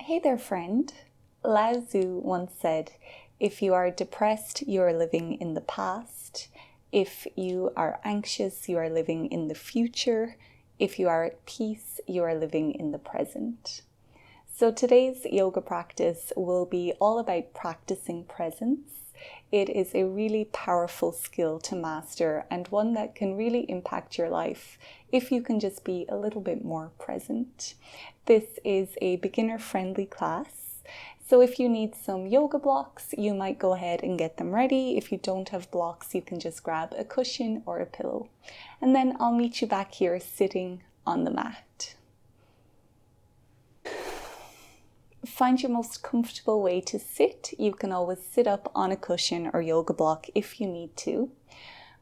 Hey there, friend. Lao Tzu once said, if you are depressed, you are living in the past. If you are anxious, you are living in the future. If you are at peace, you are living in the present. So today's yoga practice will be all about practicing presence. It is a really powerful skill to master and one that can really impact your life if you can just be a little bit more present. This is a beginner-friendly class, so if you need some yoga blocks, you might go ahead and get them ready. If you don't have blocks, you can just grab a cushion or a pillow. And then I'll meet you back here sitting on the mat. Find your most comfortable way to sit. You can always sit up on a cushion or yoga block if you need to.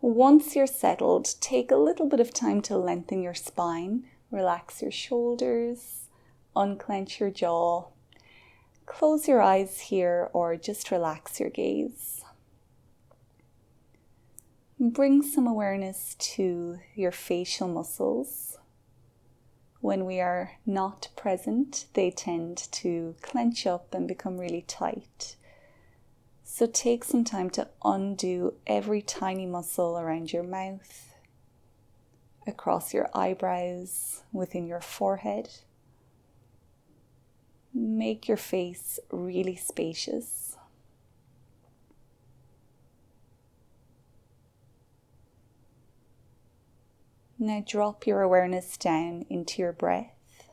Once you're settled, take a little bit of time to lengthen your spine, relax your shoulders, unclench your jaw, close your eyes here or just relax your gaze. Bring some awareness to your facial muscles. When we are not present, they tend to clench up and become really tight. So take some time to undo every tiny muscle around your mouth, across your eyebrows, within your forehead. Make your face really spacious. Now drop your awareness down into your breath.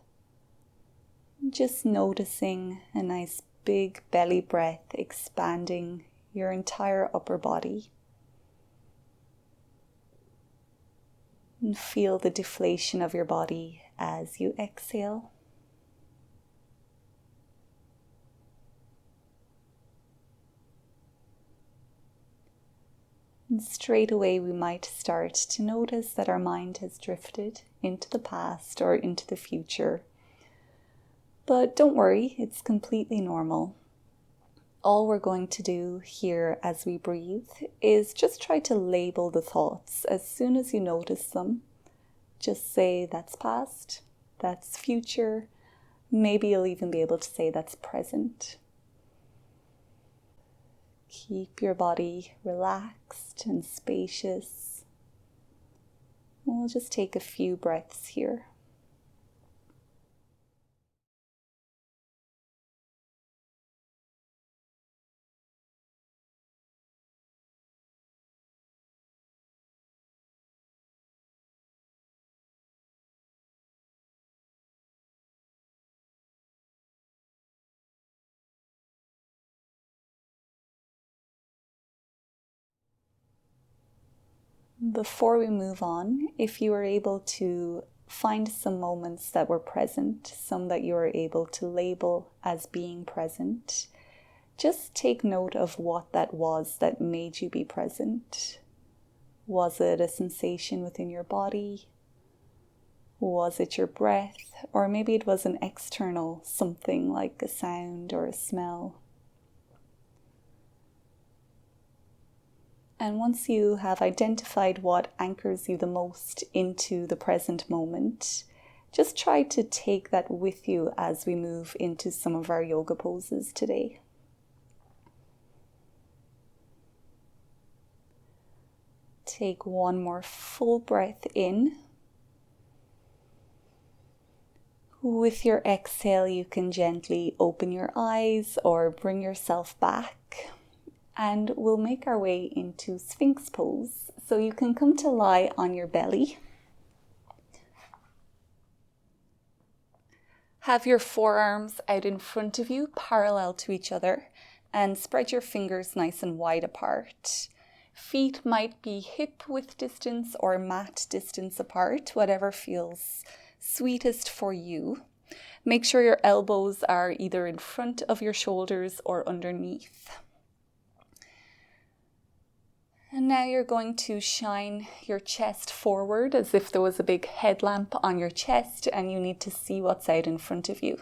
Just noticing a nice big belly breath expanding your entire upper body. And feel the deflation of your body as you exhale. And straight away we might start to notice that our mind has drifted into the past or into the future. But don't worry, it's completely normal. All we're going to do here as we breathe is just try to label the thoughts as soon as you notice them. Just say that's past, that's future. Maybe you'll even be able to say that's present. Keep your body relaxed and spacious. We'll just take a few breaths here. Before we move on, if you were able to find some moments that were present, some that you were able to label as being present, just take note of what that was that made you be present. Was it a sensation within your body? Was it your breath? Or maybe it was an external something like a sound or a smell. And once you have identified what anchors you the most into the present moment, just try to take that with you as we move into some of our yoga poses today. Take one more full breath in. With your exhale, you can gently open your eyes or bring yourself back. And we'll make our way into Sphinx Pose. So you can come to lie on your belly. Have your forearms out in front of you, parallel to each other, and spread your fingers nice and wide apart. Feet might be hip-width distance or mat distance apart, whatever feels sweetest for you. Make sure your elbows are either in front of your shoulders or underneath. And now you're going to shine your chest forward as if there was a big headlamp on your chest and you need to see what's out in front of you.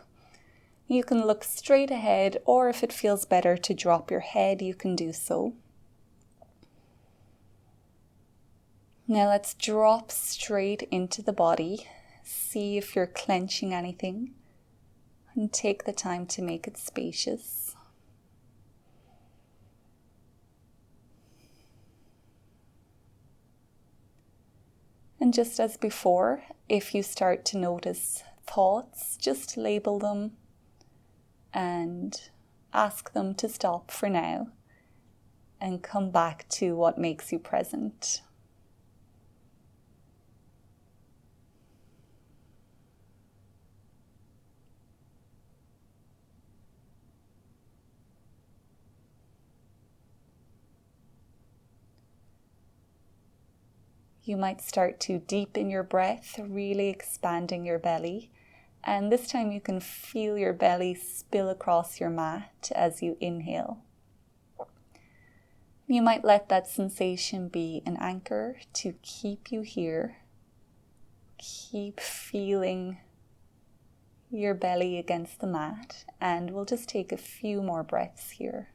You can look straight ahead, or if it feels better to drop your head, you can do so. Now let's drop straight into the body. See if you're clenching anything. and take the time to make it spacious. And just as before, if you start to notice thoughts, just label them and ask them to stop for now and come back to what makes you present. You might start to deepen your breath, really expanding your belly. And this time you can feel your belly spill across your mat as you inhale. You might let that sensation be an anchor to keep you here. Keep feeling your belly against the mat, and we'll just take a few more breaths here.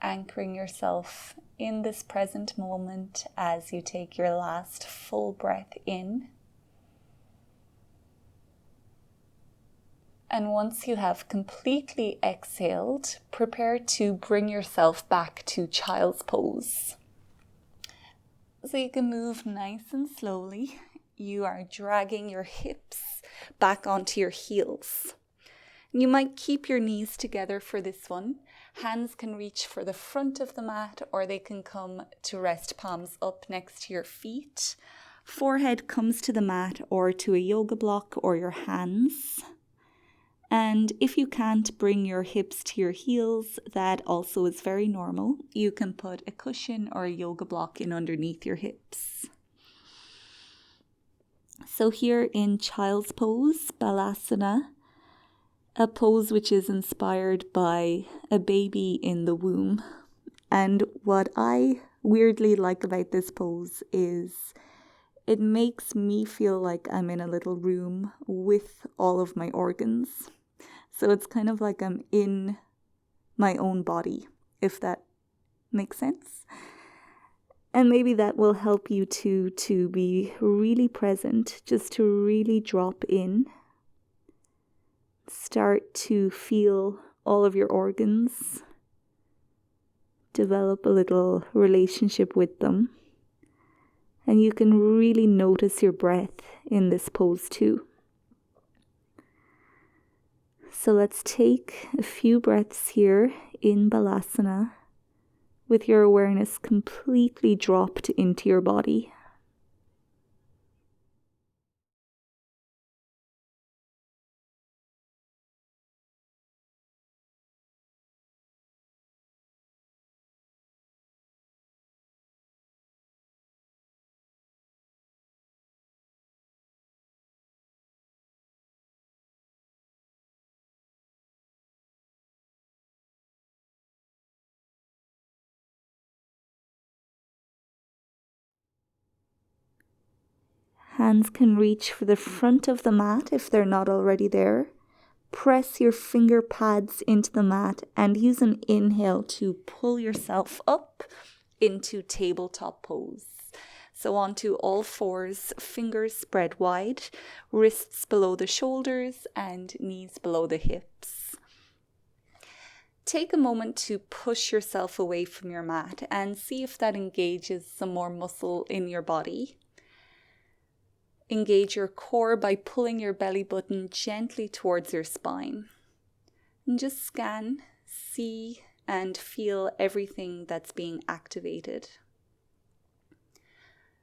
Anchoring yourself in this present moment as you take your last full breath in. And once you have completely exhaled, prepare to bring yourself back to child's pose. So you can move nice and slowly. You are dragging your hips back onto your heels. You might keep your knees together for this one. Hands can reach for the front of the mat, or they can come to rest palms up next to your feet. Forehead comes to the mat or to a yoga block or your hands. And if you can't bring your hips to your heels, that also is very normal. You can put a cushion or a yoga block in underneath your hips. So here in child's pose, Balasana, a pose which is inspired by a baby in the womb. And what I weirdly like about this pose is it makes me feel like I'm in a little room with all of my organs. So it's kind of like I'm in my own body, if that makes sense. And maybe that will help you to be really present, just to really drop in. Start to feel all of your organs. Develop a little relationship with them. And you can really notice your breath in this pose too. So let's take a few breaths here in Balasana with your awareness completely dropped into your body. Hands can reach for the front of the mat if they're not already there. Press your finger pads into the mat and use an inhale to pull yourself up into tabletop pose. So onto all fours, fingers spread wide, wrists below the shoulders and knees below the hips. Take a moment to push yourself away from your mat and see if that engages some more muscle in your body. Engage your core by pulling your belly button gently towards your spine. And just scan, see, and feel everything that's being activated.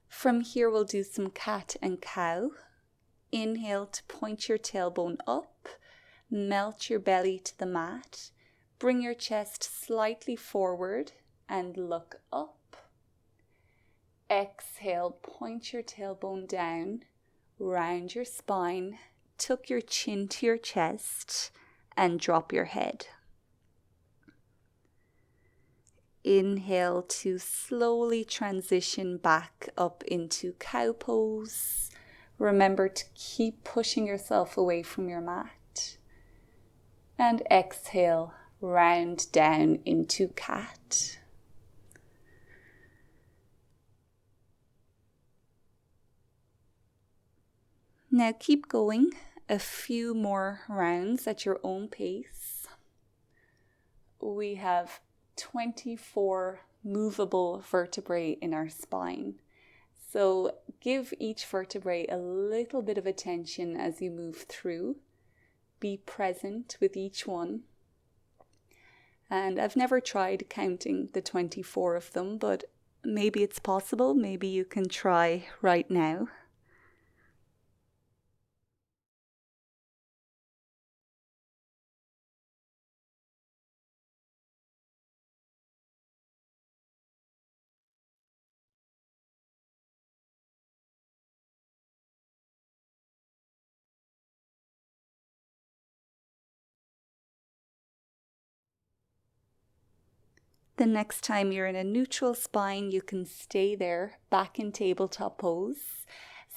From here, we'll do some cat and cow. Inhale to point your tailbone up, melt your belly to the mat, bring your chest slightly forward and look up. Exhale, point your tailbone down. Round your spine, tuck your chin to your chest and drop your head. Inhale to slowly transition back up into cow pose. Remember to keep pushing yourself away from your mat. And exhale, round down into cat. Now keep going a few more rounds at your own pace. We have 24 movable vertebrae in our spine. So give each vertebrae a little bit of attention as you move through. Be present with each one. And I've never tried counting the 24 of them, but maybe it's possible. Maybe you can try right now. The next time you're in a neutral spine, you can stay there, back in tabletop pose.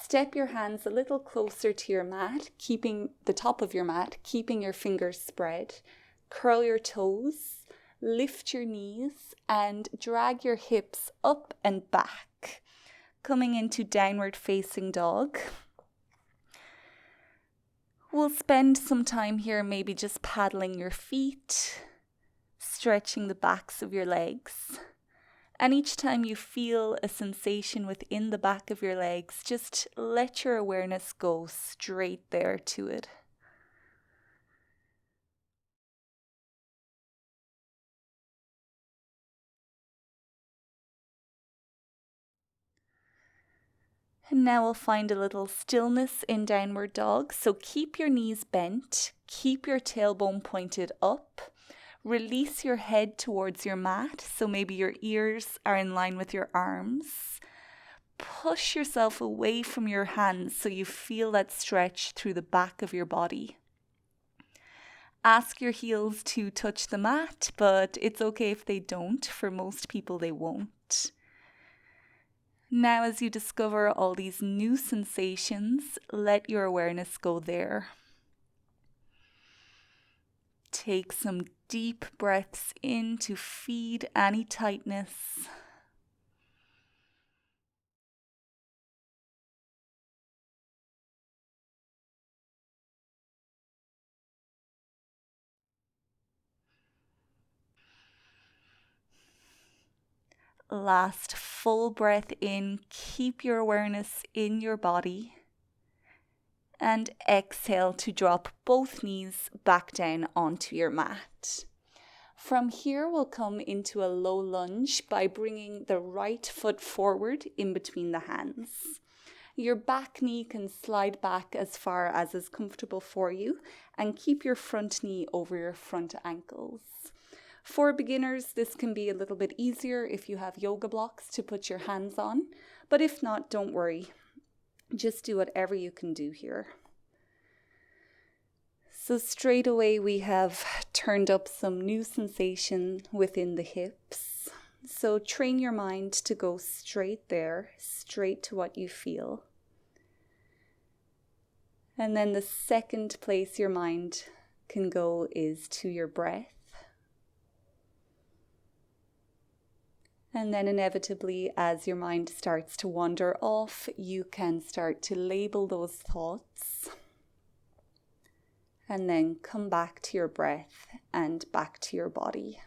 Step your hands a little closer to your mat, keeping the top of your mat, keeping your fingers spread. Curl your toes, lift your knees, and drag your hips up and back. Coming into downward facing dog. We'll spend some time here maybe just paddling your feet, stretching the backs of your legs. And each time you feel a sensation within the back of your legs, just let your awareness go straight there to it. And now we'll find a little stillness in downward dog. So keep your knees bent, keep your tailbone pointed up. Release your head towards your mat, so maybe your ears are in line with your arms. Push yourself away from your hands so you feel that stretch through the back of your body. Ask your heels to touch the mat, but it's okay if they don't. For most people, they won't. Now, as you discover all these new sensations, let your awareness go there. Take some deep breaths in to feed any tightness. Last full breath in, keep your awareness in your body. And exhale to drop both knees back down onto your mat. From here, we'll come into a low lunge by bringing the right foot forward in between the hands. Your back knee can slide back as far as is comfortable for you, and keep your front knee over your front ankles. For beginners, this can be a little bit easier if you have yoga blocks to put your hands on, but if not, don't worry. Just do whatever you can do here. So straight away we have turned up some new sensation within the hips. So train your mind to go straight there, straight to what you feel. And then the second place your mind can go is to your breath. And then inevitably, as your mind starts to wander off, you can start to label those thoughts. And then come back to your breath and back to your body.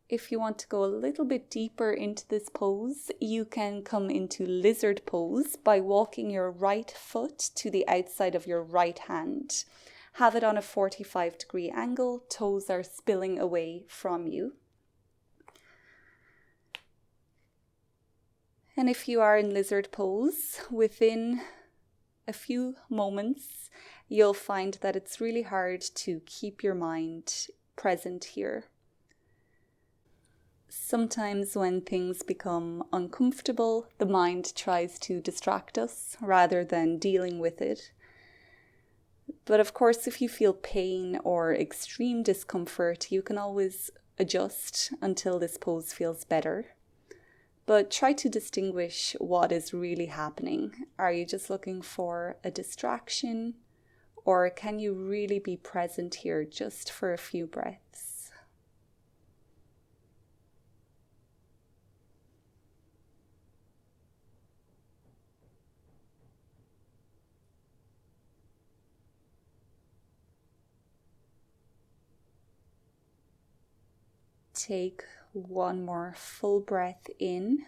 If you want to go a little bit deeper into this pose, you can come into lizard pose by walking your right foot to the outside of your right hand. Have it on a 45-degree angle, toes are spilling away from you. And if you are in lizard pose, within a few moments, you'll find that it's really hard to keep your mind present here. Sometimes when things become uncomfortable, the mind tries to distract us rather than dealing with it. But of course, if you feel pain or extreme discomfort, you can always adjust until this pose feels better. But try to distinguish what is really happening. Are you just looking for a distraction? Or can you really be present here just for a few breaths? Take one more full breath in.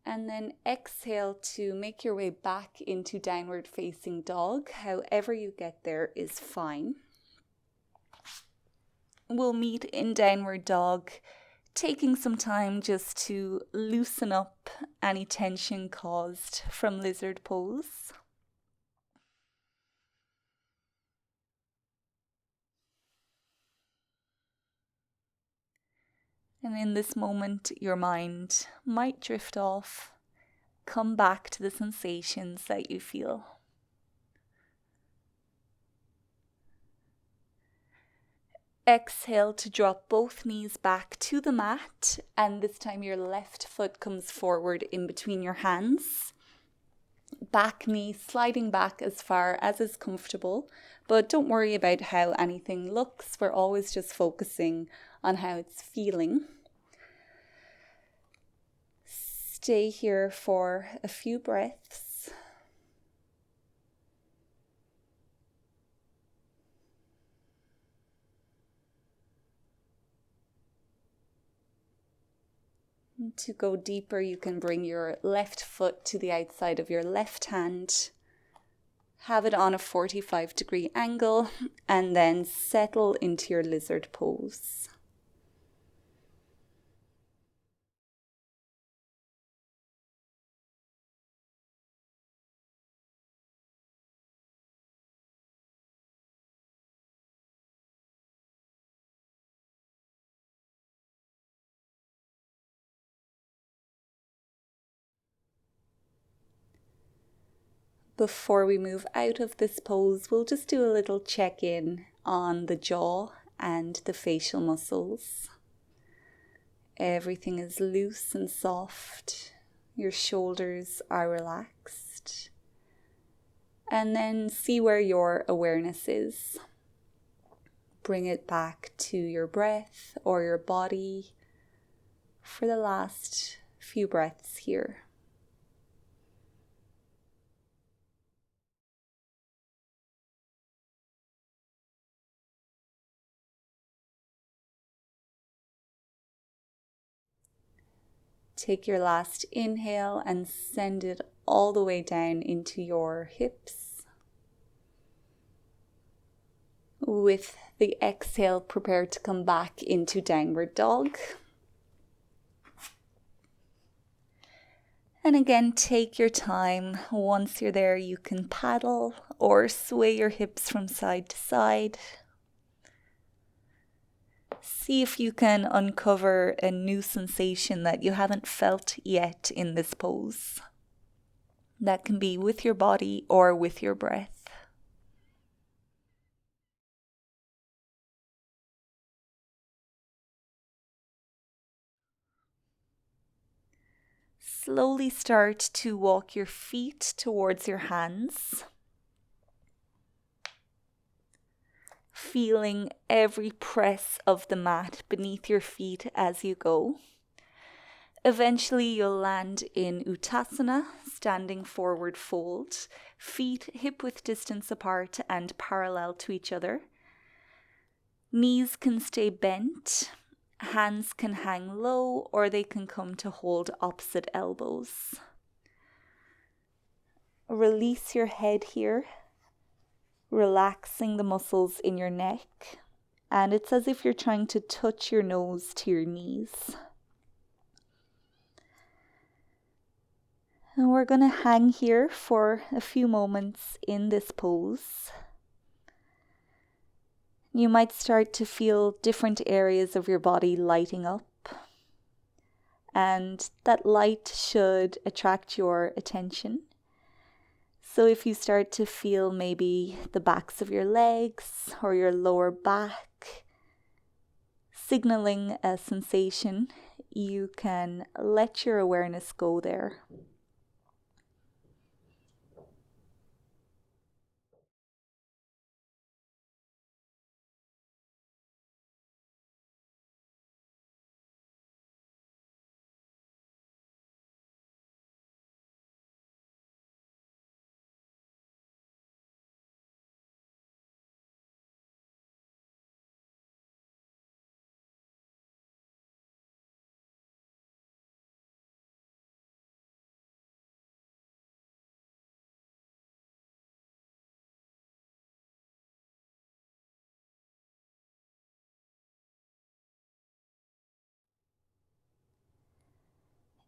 And then exhale to make your way back into downward facing dog. However you get there is fine. We'll meet in downward dog, taking some time just to loosen up any tension caused from lizard pose. And in this moment, your mind might drift off. Come back to the sensations that you feel. Exhale to drop both knees back to the mat, and this time your left foot comes forward in between your hands. Back knee sliding back as far as is comfortable, but don't worry about how anything looks. We're always just focusing on how it's feeling. Stay here for a few breaths. To go deeper, you can bring your left foot to the outside of your left hand. Have it on a 45-degree angle and then settle into your lizard pose. Before we move out of this pose, we'll just do a little check-in on the jaw and the facial muscles. Everything is loose and soft. Your shoulders are relaxed. And then see where your awareness is. Bring it back to your breath or your body for the last few breaths here. Take your last inhale and send it all the way down into your hips. With the exhale, prepare to come back into downward dog. And again, take your time. Once you're there, you can paddle or sway your hips from side to side. See if you can uncover a new sensation that you haven't felt yet in this pose. That can be with your body or with your breath. Slowly start to walk your feet towards your hands. Feeling every press of the mat beneath your feet as you go. Eventually you'll land in Uttasana, standing forward fold, feet hip-width distance apart and parallel to each other. Knees can stay bent, hands can hang low, or they can come to hold opposite elbows. Release your head here, relaxing the muscles in your neck, and it's as if you're trying to touch your nose to your knees. And we're going to hang here for a few moments in this pose. You might start to feel different areas of your body lighting up, and that light should attract your attention. So if you start to feel maybe the backs of your legs or your lower back signaling a sensation, you can let your awareness go there.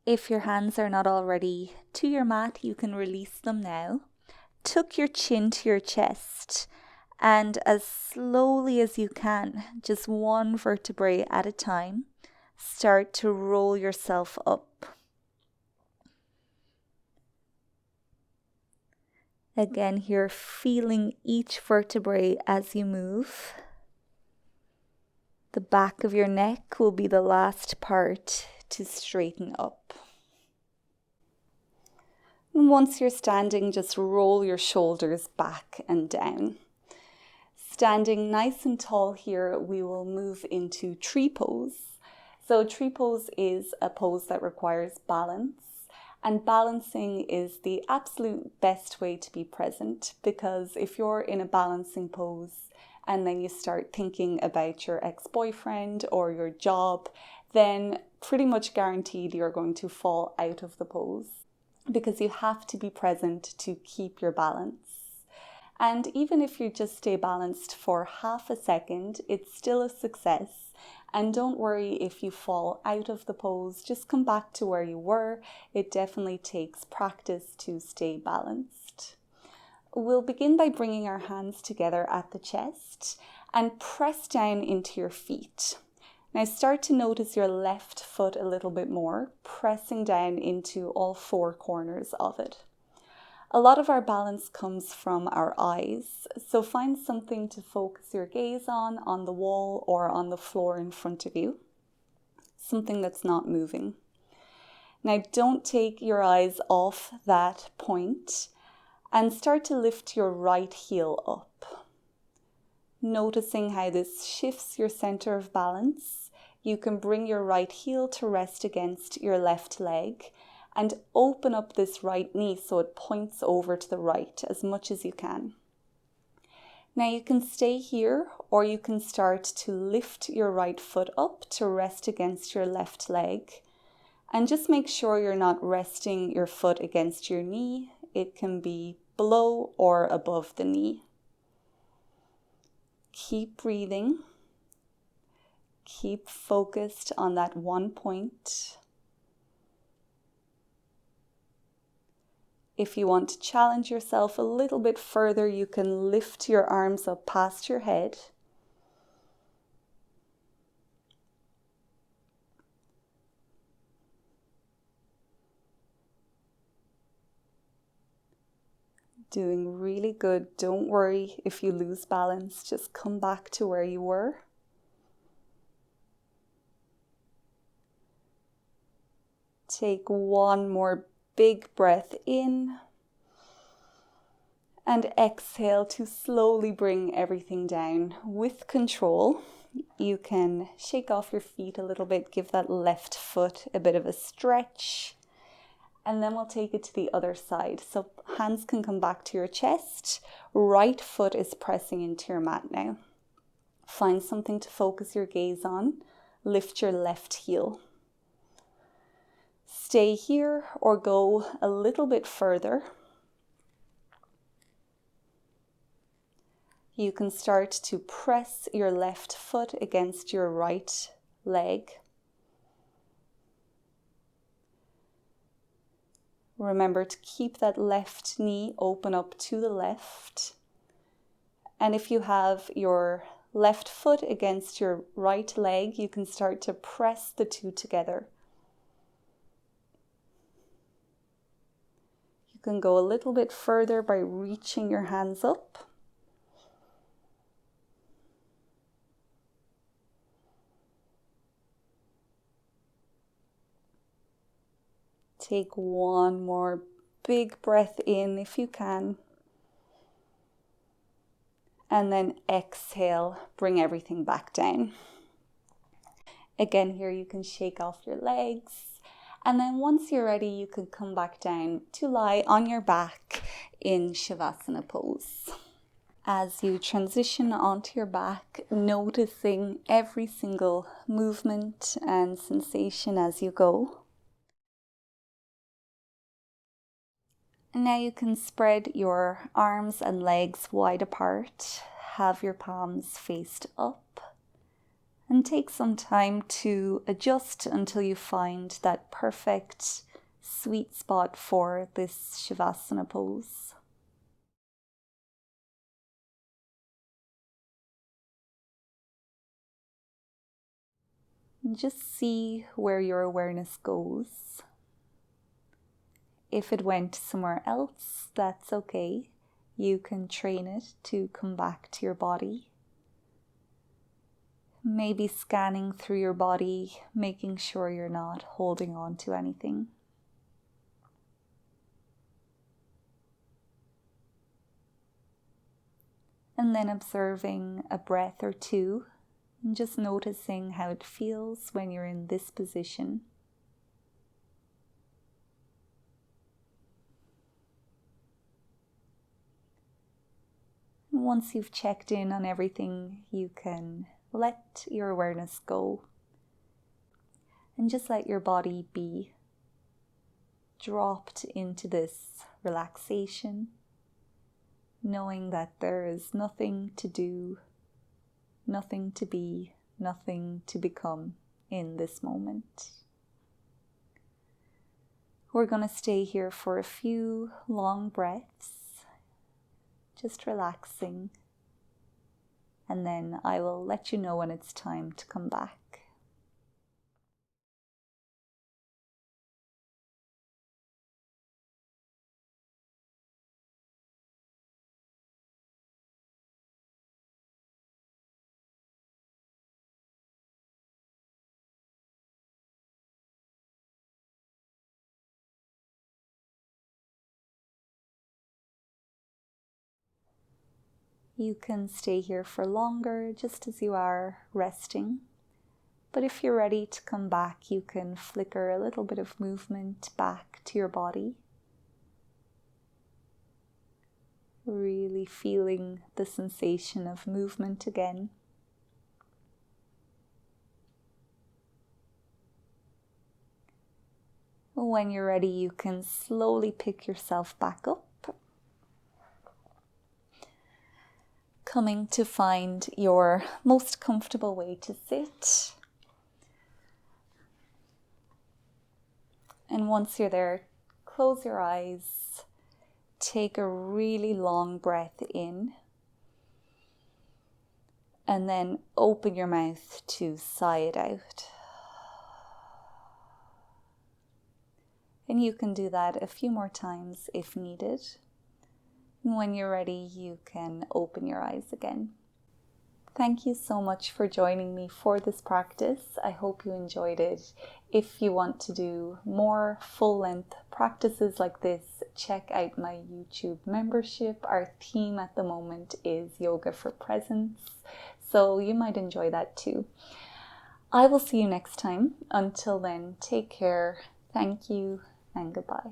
If your hands are not already to your mat, you can release them now. Tuck your chin to your chest, and as slowly as you can, just one vertebrae at a time, start to roll yourself up. Again, here, feeling each vertebrae as you move. The back of your neck will be the last part to straighten up. And once you're standing, just roll your shoulders back and down. Standing nice and tall here, we will move into tree pose. So tree pose is a pose that requires balance, and balancing is the absolute best way to be present, because if you're in a balancing pose and then you start thinking about your ex-boyfriend or your job, then pretty much guaranteed you're going to fall out of the pose, because you have to be present to keep your balance. And even if you just stay balanced for half a second, it's still a success. And don't worry if you fall out of the pose, just come back to where you were. It definitely takes practice to stay balanced. We'll begin by bringing our hands together at the chest and press down into your feet. Now start to notice your left foot a little bit more, pressing down into all four corners of it. A lot of our balance comes from our eyes, so find something to focus your gaze on the wall or on the floor in front of you, something that's not moving. Now don't take your eyes off that point and start to lift your right heel up. Noticing how this shifts your center of balance, you can bring your right heel to rest against your left leg and open up this right knee so it points over to the right as much as you can. Now you can stay here, or you can start to lift your right foot up to rest against your left leg. And just make sure you're not resting your foot against your knee. It can be below or above the knee. Keep breathing. Keep focused on that one point. If you want to challenge yourself a little bit further, you can lift your arms up past your head. Doing really good. Don't worry if you lose balance. Just come back to where you were. Take one more big breath in. And exhale to slowly bring everything down with control. You can shake off your feet a little bit. Give that left foot a bit of a stretch. And then we'll take it to the other side. So hands can come back to your chest. Right foot is pressing into your mat now. Find something to focus your gaze on. Lift your left heel. Stay here or go a little bit further. You can start to press your left foot against your right leg. Remember to keep that left knee open up to the left. And if you have your left foot against your right leg, you can start to press the two together. You can go a little bit further by reaching your hands up. Take one more big breath in if you can. And then exhale, bring everything back down. Again, here you can shake off your legs. And then once you're ready, you can come back down to lie on your back in Savasana Pose. As you transition onto your back, noticing every single movement and sensation as you go. And now you can spread your arms and legs wide apart, have your palms faced up, and take some time to adjust until you find that perfect sweet spot for this Savasana pose. And just see where your awareness goes. If it went somewhere else, that's okay. You can train it to come back to your body. Maybe scanning through your body, making sure you're not holding on to anything. And then observing a breath or two, and just noticing how it feels when you're in this position. Once you've checked in on everything, you can let your awareness go and just let your body be dropped into this relaxation, knowing that there is nothing to do, nothing to be, nothing to become in this moment. We're going to stay here for a few long breaths, just relaxing, and then I will let you know when it's time to come back. You can stay here for longer, just as you are resting. But if you're ready to come back, you can flicker a little bit of movement back to your body. Really feeling the sensation of movement again. When you're ready, you can slowly pick yourself back up. Coming to find your most comfortable way to sit. And once you're there, close your eyes, take a really long breath in, and then open your mouth to sigh it out. And you can do that a few more times if needed. And when you're ready, you can open your eyes again. Thank you so much for joining me for this practice. I hope you enjoyed it. If you want to do more full-length practices like this, check out my YouTube membership. Our theme at the moment is Yoga for Presence, so you might enjoy that too. I will see you next time. Until then, take care. Thank you and goodbye.